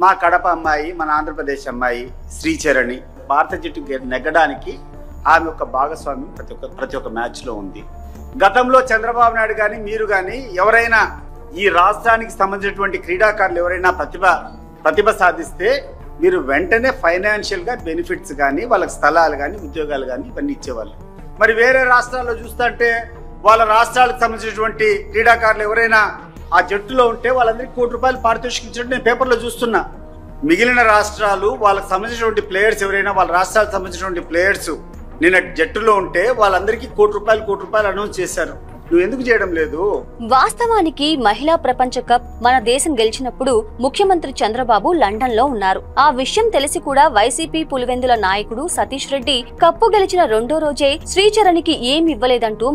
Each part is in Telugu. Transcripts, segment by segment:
మా కడప అమ్మాయి, మన ఆంధ్రప్రదేశ్ అమ్మాయి శ్రీచరణి భారత జట్టు నెగ్గడానికి ఆమె ఒక భాగస్వామ్యం ప్రతి ఒక్క మ్యాచ్లో ఉంది. గతంలో చంద్రబాబు నాయుడు కానీ మీరు కానీ ఎవరైనా ఈ రాష్ట్రానికి సంబంధించినటువంటి క్రీడాకారులు ఎవరైనా ప్రతిభ సాధిస్తే మీరు వెంటనే ఫైనాన్షియల్గా బెనిఫిట్స్ కానీ వాళ్ళకి స్థలాలు కానీ ఉద్యోగాలు కానీ ఇవన్నీ ఇచ్చేవాళ్ళు. మరి వేరే రాష్ట్రాల్లో చూస్తుంటే వాళ్ళ రాష్ట్రాలకు సంబంధించినటువంటి క్రీడాకారులు ఎవరైనా ఆ జట్టులో ఉంటే వాళ్ళందరికీ ₹1 పారితోషికం ఇచ్చినట్టు నేను పేపర్లో చూస్తున్నా. మిగిలిన రాష్ట్రాలు వాళ్ళకి సంబంధించినటువంటి ప్లేయర్స్ ఎవరైనా వాళ్ళ రాష్ట్రాలకు సంబంధించినటువంటి ప్లేయర్స్ నిన్న జట్టులో ఉంటే వాళ్ళందరికీ ₹1 అనౌన్స్ చేశారు. నువ్వు ఎందుకు చేయడం లేదు? వాస్తవానికి మహిళా ప్రపంచ కప్ మన దేశం గెలిచినప్పుడు ముఖ్యమంత్రి చంద్రబాబు లండన్ లో ఉన్నారు. ఆ విషయం తెలిసి కూడా వైసీపీ పులివెందుల నాయకుడు సతీష్ రెడ్డి కప్పు గెలిచిన రెండో రోజే శ్రీచరణికి ఏమి ఇవ్వలేదంటూ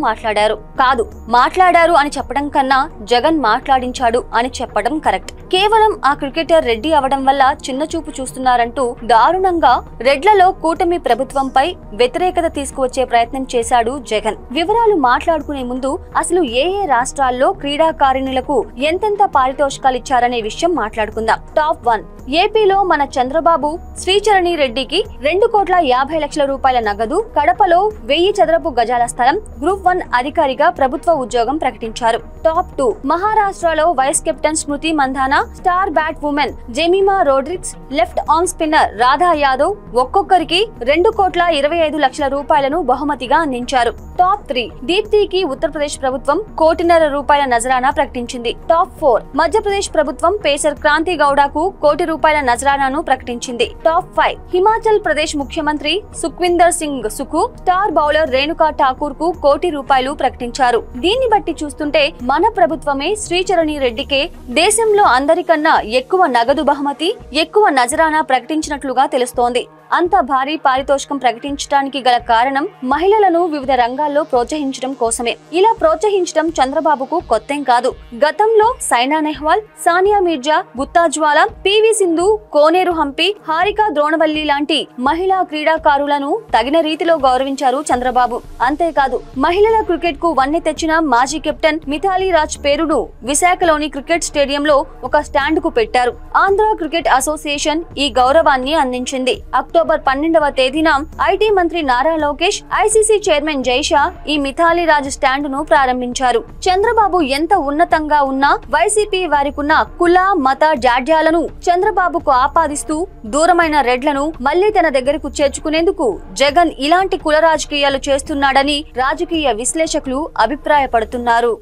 మాట్లాడారు అని చెప్పడం కన్నా జగన్ మాట్లాడించాడు అని చెప్పడం కరెక్ట్. కేవలం ఆ క్రికెటర్ రెడ్డి అవడం వల్ల చిన్న చూపు చూస్తున్నారంటూ దారుణంగా రెడ్లలో కూటమి ప్రభుత్వంపై వ్యతిరేకత తీసుకువచ్చే ప్రయత్నం చేశాడు జగన్. వివరాలు మాట్లాడుకునే ముందు అసలు ఏ రాష్ట్రాల్లో క్రీడాకారిణులకు ఎంతెంత పారితోషికాలు ఇచ్చారనే విషయం మాట్లాడుకుందాం. టాప్ 1 ఏపీలో మన చంద్రబాబు శ్రీచరణి రెడ్డికి ₹2,50,00,000 నగదు, కడపలో 1000 చదరపు గజాల స్థలం, గ్రూప్ 1 అధికారిగా ప్రభుత్వ ఉద్యోగం ప్రకటించారు. టాప్ 2 మహారాష్ట్రలో vice captain Smriti Mandhana, star batwoman Jemimah Rodrigues, left arm spinner Radha Yadav ఒక్కొక్కరికి ₹2,25,00,000 బహుమతిగా అందించారు. టాప్ 3 దీప్తికి ఉత్తరప్రదేశ్ ప్రభుత్వం ₹1,50,00,000 నజరానా ప్రకటించింది. టాప్ 4 మధ్యప్రదేశ్ ప్రభుత్వం పేసర్ క్రాంతి గౌడకు ₹1,00,00,000 నజరానాను ప్రకటించింది. టాప్ 5 హిమాచల్ ప్రదేశ్ ముఖ్యమంత్రి సుఖ్విందర్ సింగ్ సుఖు స్టార్ బౌలర్ రేణుకా ఠాకూర్ కు ₹1,00,00,000 ప్రకటించారు. దీన్ని బట్టి చూస్తుంటే మన ప్రభుత్వమే శ్రీచరణి రెడ్డికే దేశంలో అందరికన్నా ఎక్కువ నగదు బహుమతి, ఎక్కువ నజరానా ప్రకటించినట్లుగా తెలుస్తోంది. అంత భారీ పారితోషికం ప్రకటించడానికి గల కారణం మహిళలను వివిధ రంగాల్లో ప్రోత్సహించడం కోసమే. ఇలా ప్రోత్సహించడం చంద్రబాబుకు కొత్తేం కాదు. గతంలో సైనా నెహ్వాల్, సానియా మీర్జా, గుత్తా జ్వాల, పివి సింధు, కోనేరు హంపి, హారికా ద్రోణవల్లి లాంటి మహిళా క్రీడాకారులను తగిన రీతిలో గౌరవించారు చంద్రబాబు. అంతేకాదు మహిళల క్రికెట్ కు వన్నె తెచ్చిన మాజీ కెప్టెన్ మిథాలీ రాజ్ పేరును విశాఖలోని క్రికెట్ స్టేడియంలో ఒక స్టాండ్ కు పెట్టారు. ఆంధ్ర క్రికెట్ అసోసియేషన్ ఈ గౌరవాన్ని అందించింది. అక్టోబర్ 12వ తేదీన ఐటీ మంత్రి నారా లోకేష్, ఐసీసీ చైర్మన్ జైషా ఈ మిథాలీ రాజ్ స్టాండ్ ను ప్రారంభించారు. చంద్రబాబు ఎంత ఉన్నతంగా ఉన్నా వైసీపీ వారికున్న కుల మత జాడ్యాలను చంద్రబాబుకు ఆపాదిస్తూ దూరమైన రెడ్లను మళ్లీ తన దగ్గరకు చేర్చుకునేందుకు జగన్ ఇలాంటి కుల రాజకీయాలు చేస్తున్నాడని రాజకీయ విశ్లేషకులు అభిప్రాయపడుతున్నారు.